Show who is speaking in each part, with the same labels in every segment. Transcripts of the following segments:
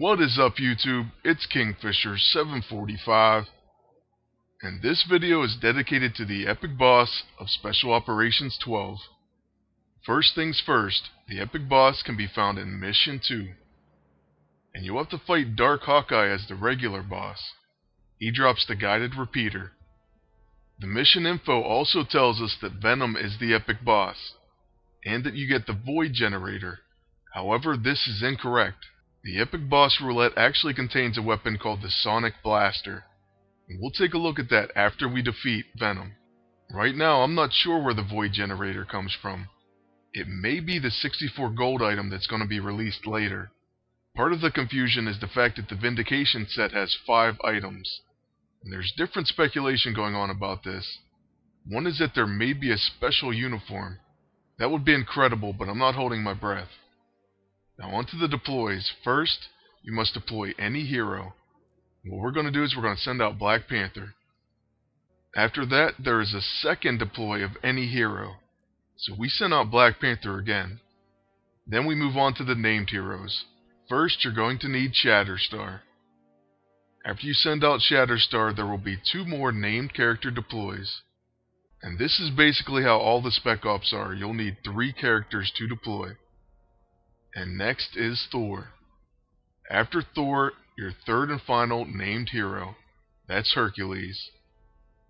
Speaker 1: What is up, YouTube? It's Kingfisher745, and this video is dedicated to the Epic Boss of Special Operations 12. First things first, the Epic Boss can be found in Mission 2, and you'll have to fight Dark Hawkeye as the regular boss. He drops the guided repeater. The mission info also tells us that Venom is the Epic Boss, and that you get the Void Generator. However, this is incorrect. The Epic Boss Roulette actually contains a weapon called the Sonic Blaster, and we'll take a look at that after we defeat Venom. Right now, I'm not sure where the Void Generator comes from. It may be the 64 gold item that's going to be released later. Part of the confusion is the fact that the Vindication set has 5 items, and there's different speculation going on about this. One is that there may be a special uniform. That would be incredible, but I'm not holding my breath. Now onto the deploys. First, you must deploy any hero. What we're going to do is we're going to send out Black Panther. After that, there is a second deploy of any hero. So we send out Black Panther again. Then we move on to the named heroes. First, you're going to need Shatterstar. After you send out Shatterstar, there will be 2 more named character deploys. And this is basically how all the Spec Ops are. You'll need 3 characters to deploy. And next is Thor. After Thor, your third and final named hero. That's Hercules.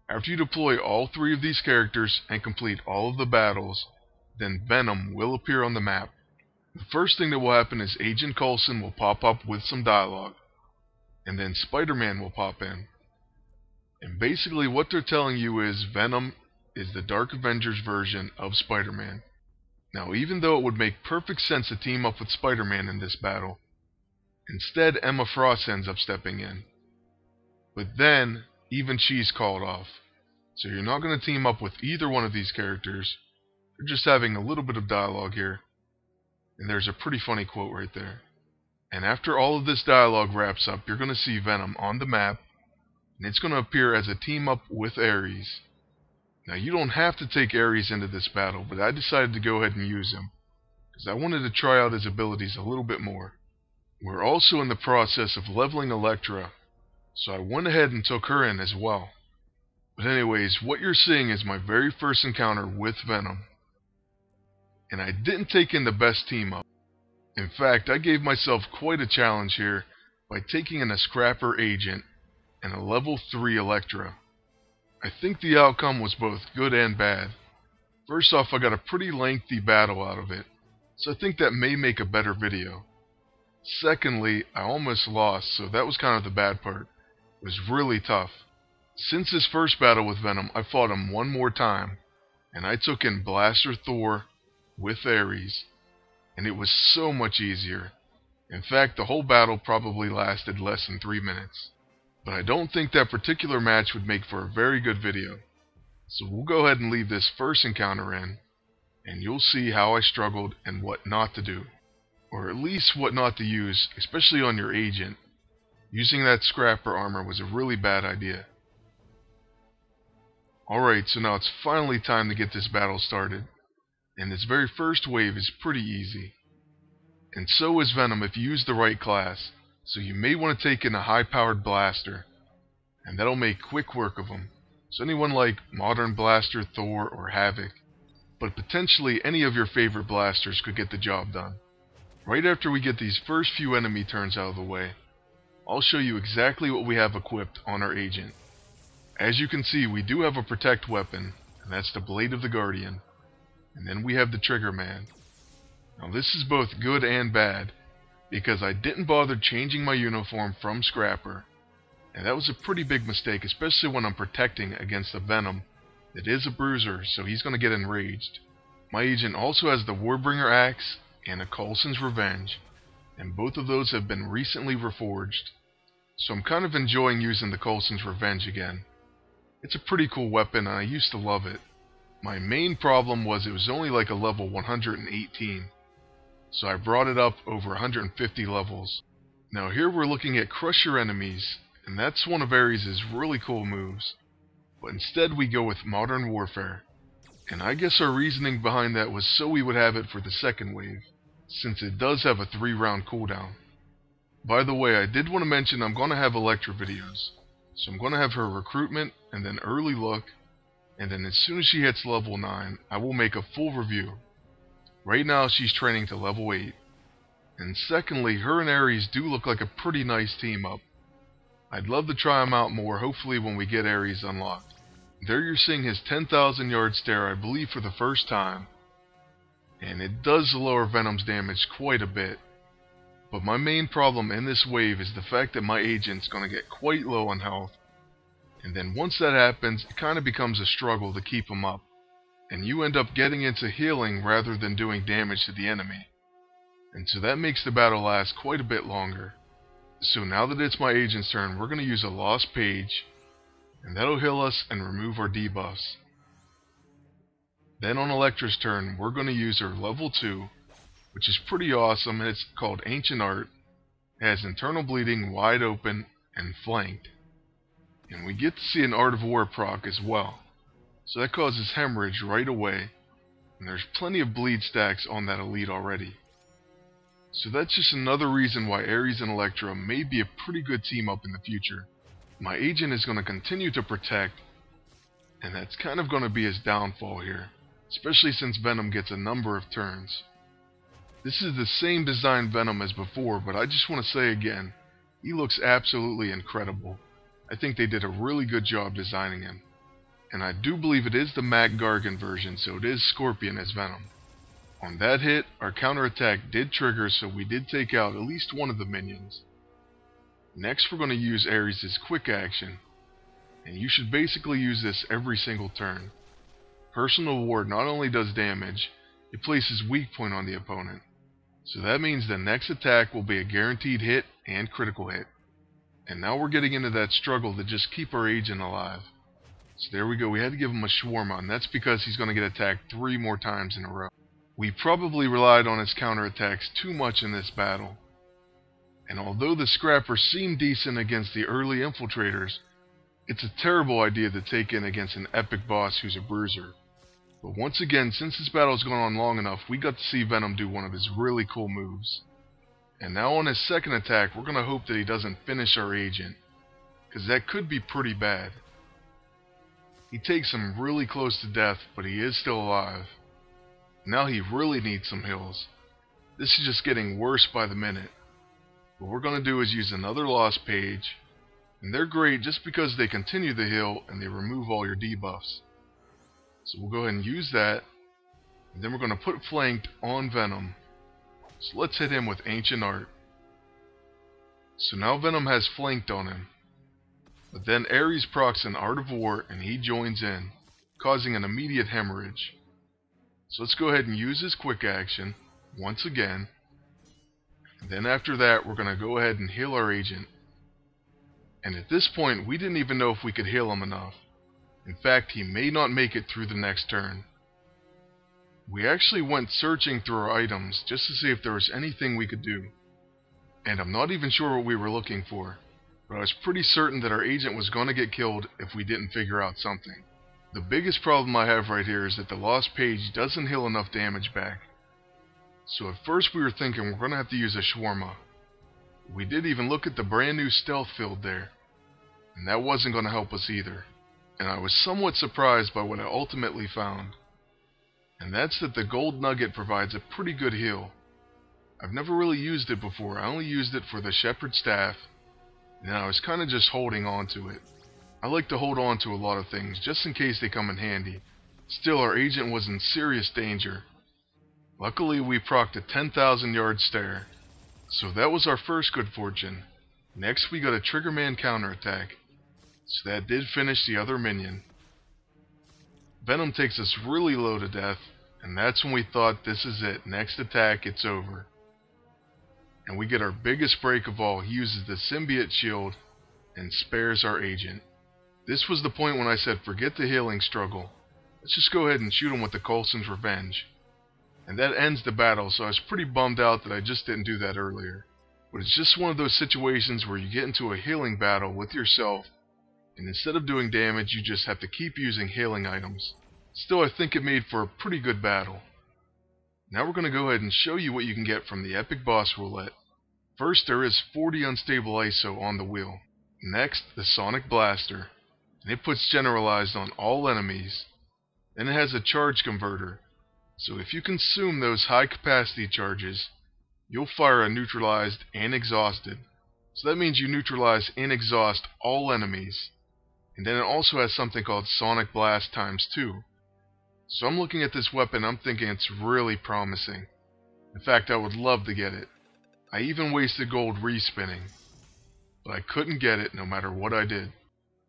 Speaker 1: After you deploy all 3 of these characters and complete all of the battles, then Venom will appear on the map. The first thing that will happen is Agent Coulson will pop up with some dialogue. And then Spider-Man will pop in. And basically what they're telling you is Venom is the Dark Avengers version of Spider-Man. Now, even though it would make perfect sense to team up with Spider-Man in this battle, instead Emma Frost ends up stepping in. But then, even she's called off. So you're not going to team up with either one of these characters. You're just having a little bit of dialogue here. And there's a pretty funny quote right there. And after all of this dialogue wraps up, you're going to see Venom on the map, and it's going to appear as a team up with Ares. Now, you don't have to take Ares into this battle, but I decided to go ahead and use him, because I wanted to try out his abilities a little bit more. We're also in the process of leveling Elektra, so I went ahead and took her in as well. But anyways, what you're seeing is my very first encounter with Venom. And I didn't take in the best team up. In fact, I gave myself quite a challenge here by taking in a Scrapper Agent and a level 3 Elektra. I think the outcome was both good and bad. First off, I got a pretty lengthy battle out of it, so I think that may make a better video. Secondly, I almost lost, so that was kind of the bad part. It was really tough. Since this first battle with Venom, I fought him one more time, and I took in Blaster Thor with Ares, and it was so much easier. In fact, the whole battle probably lasted less than 3 minutes. But I don't think that particular match would make for a very good video. So we'll go ahead and leave this first encounter in, and you'll see how I struggled and what not to do. Or at least what not to use, especially on your agent. Using that Scrapper armor was a really bad idea. Alright, so now it's finally time to get this battle started. And this very first wave is pretty easy. And so is Venom if you use the right class. So you may want to take in a high-powered blaster, and that'll make quick work of him. So anyone like Modern Blaster, Thor, or Havoc, but potentially any of your favorite blasters could get the job done. Right after we get these first few enemy turns out of the way, I'll show you exactly what we have equipped on our agent. As you can see, we do have a protect weapon, and that's the Blade of the Guardian. And then we have the Triggerman. Now this is both good and bad, because I didn't bother changing my uniform from Scrapper, and that was a pretty big mistake, especially when I'm protecting against a Venom that is a bruiser, so he's going to get enraged. My agent also has the Warbringer Axe and a Coulson's Revenge, and both of those have been recently reforged, so I'm kind of enjoying using the Coulson's Revenge again. It's a pretty cool weapon, and I used to love it. My main problem was it was only like a level 118. So I brought it up over 150 levels. Now here we're looking at Crush Your Enemies, and that's one of Ares' really cool moves. But instead we go with Modern Warfare. And I guess our reasoning behind that was so we would have it for the second wave, since it does have a 3-round cooldown. By the way, I did want to mention I'm going to have Elektra videos. So I'm going to have her recruitment, and then early look, and then as soon as she hits level 9, I will make a full review. Right now she's training to level 8. And secondly, her and Ares do look like a pretty nice team up. I'd love to try them out more, hopefully when we get Ares unlocked. There you're seeing his 10,000 yard stare, I believe for the first time. And it does lower Venom's damage quite a bit. But my main problem in this wave is the fact that my agent's going to get quite low on health. And then once that happens, it kind of becomes a struggle to keep him up. And you end up getting into healing rather than doing damage to the enemy. And so that makes the battle last quite a bit longer. So now that it's my agent's turn, we're going to use a lost page. And that'll heal us and remove our debuffs. Then on Elektra's turn, we're going to use her level 2. Which is pretty awesome, and it's called Ancient Art. It has internal bleeding, wide open, and flanked. And we get to see an Art of War proc as well. So that causes hemorrhage right away, and there's plenty of bleed stacks on that elite already. So that's just another reason why Ares and Elektra may be a pretty good team up in the future. My agent is going to continue to protect, and that's kind of going to be his downfall here, especially since Venom gets a number of turns. This is the same design Venom as before, but I just want to say again, he looks absolutely incredible. I think they did a really good job designing him. And I do believe it is the Mac Gargan version, so it is Scorpion as Venom. On that hit, our counterattack did trigger, so we did take out at least one of the minions. Next we're going to use Ares' quick action. And you should basically use this every single turn. Personal Ward not only does damage, it places weak point on the opponent. So that means the next attack will be a guaranteed hit and critical hit. And now we're getting into that struggle to just keep our agent alive. So there we go, we had to give him a shawarma, and that's because he's going to get attacked 3 more times in a row. We probably relied on his counterattacks too much in this battle. And although the scrappers seem decent against the early infiltrators, it's a terrible idea to take in against an epic boss who's a bruiser. But once again, since this battle's gone on long enough, we got to see Venom do one of his really cool moves. And now on his second attack, we're going to hope that he doesn't finish our agent, because that could be pretty bad. He takes him really close to death, but he is still alive. Now he really needs some heals. This is just getting worse by the minute. What we're going to do is use another lost page, and they're great just because they continue the heal and they remove all your debuffs. So we'll go ahead and use that, and then we're going to put flanked on Venom. So let's hit him with Ancient Art. So now Venom has flanked on him. But then Ares procs an Art of War and he joins in, causing an immediate hemorrhage. So let's go ahead and use his quick action once again. And then after that we're going to go ahead and heal our agent. And at this point we didn't even know if we could heal him enough. In fact, he may not make it through the next turn. We actually went searching through our items just to see if there was anything we could do. And I'm not even sure what we were looking for, but I was pretty certain that our agent was going to get killed if we didn't figure out something. The biggest problem I have right here is that the lost page doesn't heal enough damage back. So at first we were thinking we're going to have to use a shawarma. We did even look at the brand new stealth field there, and that wasn't going to help us either. And I was somewhat surprised by what I ultimately found. And that's that the gold nugget provides a pretty good heal. I've never really used it before. I only used it for the shepherd staff, and I was kind of just holding on to it. I like to hold on to a lot of things just in case they come in handy. Still, our agent was in serious danger. Luckily we procced a 10,000 yard stare. So that was our first good fortune. Next we got a Triggerman counterattack. So that did finish the other minion. Venom takes us really low to death, and that's when we thought this is it. Next attack, it's over. And we get our biggest break of all. He uses the Symbiote Shield and spares our agent. This was the point when I said forget the healing struggle. Let's just go ahead and shoot him with the Coulson's Revenge. And that ends the battle, so I was pretty bummed out that I just didn't do that earlier. But it's just one of those situations where you get into a healing battle with yourself, and instead of doing damage, you just have to keep using healing items. Still, I think it made for a pretty good battle. Now we're going to go ahead and show you what you can get from the Epic Boss Roulette. First, there is 40 unstable ISO on the wheel. Next, the Sonic Blaster, and it puts generalized on all enemies. Then it has a charge converter, so if you consume those high capacity charges, you'll fire a neutralized and exhausted. So that means you neutralize and exhaust all enemies. And then it also has something called Sonic Blast ×2. So I'm looking at this weapon, I'm thinking it's really promising. In fact, I would love to get it. I even wasted gold respinning, but I couldn't get it no matter what I did.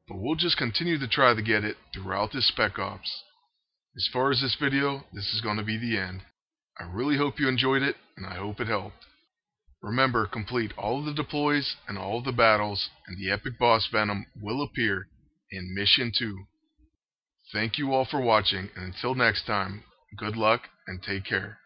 Speaker 1: But we'll just continue to try to get it throughout this Spec Ops. As far as this video, this is going to be the end. I really hope you enjoyed it, and I hope it helped. Remember, complete all of the deploys and all of the battles, and the Epic Boss Venom will appear in Mission 2. Thank you all for watching, and until next time, good luck and take care.